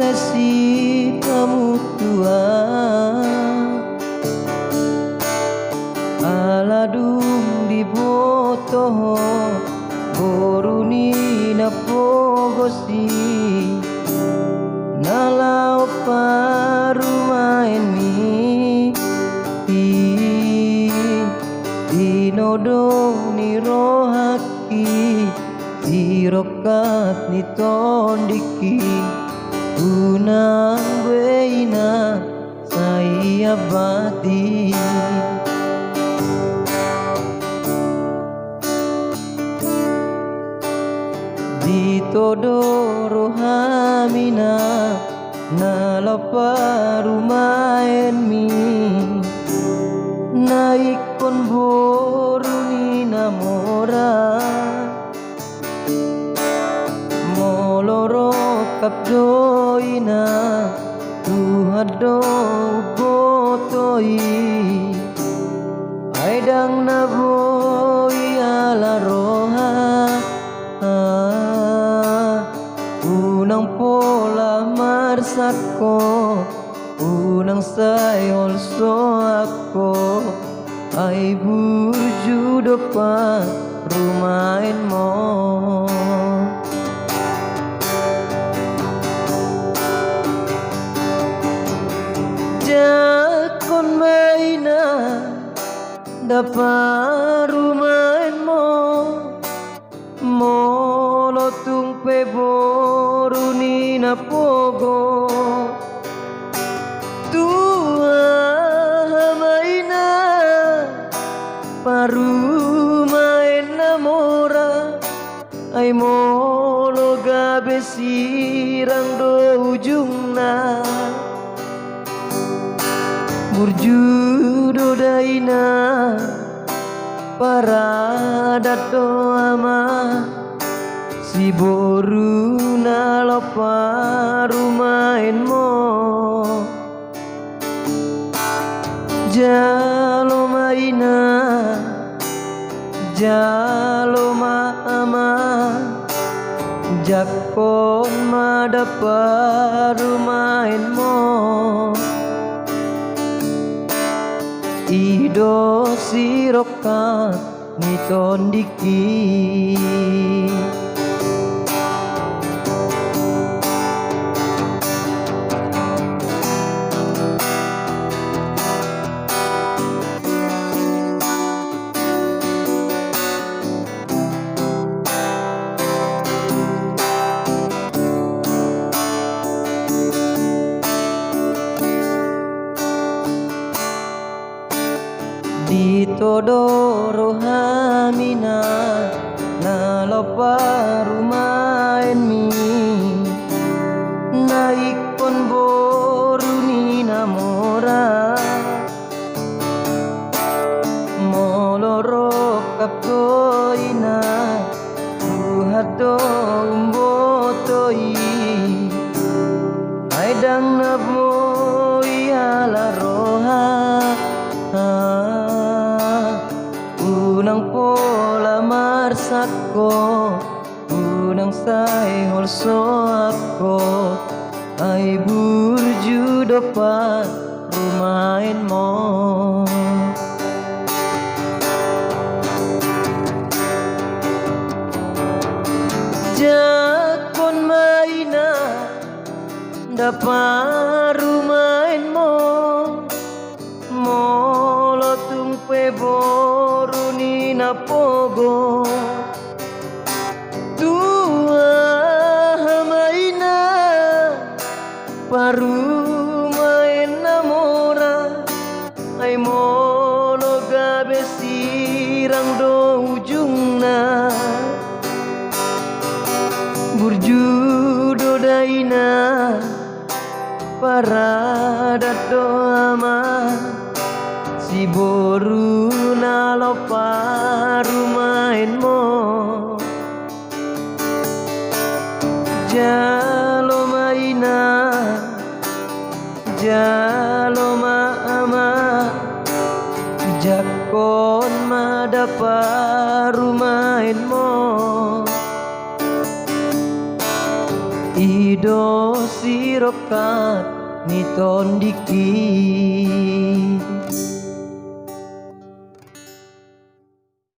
kasih kamu Tuhan, aladung di botoh boruni na pogosi nalau parumain mi dinodo ni rohaki sirokat ni tondiki unang beina saya bati ditodoro hamina nalaparumain mi naikon boruni namora moloro kapdoina tuhado botoi aidang naboi ala roha unang pola marsako unang sayol so ako ay burjudo pa rumain mo jakon maina dapat rumain mo molotung peboruni na pogo tua hamaina parumain na mora ay molo gabe sirang do ujungna burjudo daina paradat doama si boru nalopa rumain mo jalo maina jalo maama jakon madapa rumain mo ido siroka nitondiki ditodoro hamina nalopa rumain mi naikon boruni namora moloro kaptoina tuhado umbotoi aidang naboi ala roha unang pola marsako unang sayol so ako ay burjudo pa rumain mo jakon maina dapat rumain mo molotung peboruni na pogo tua hamaina parumain na mora ay mono gabe sirang do ujungna burjudo daina paradat doama si boru nalopa rumain mo jalo maina jalo maama jakon madapa rumain mo Ido sirokat niton dikit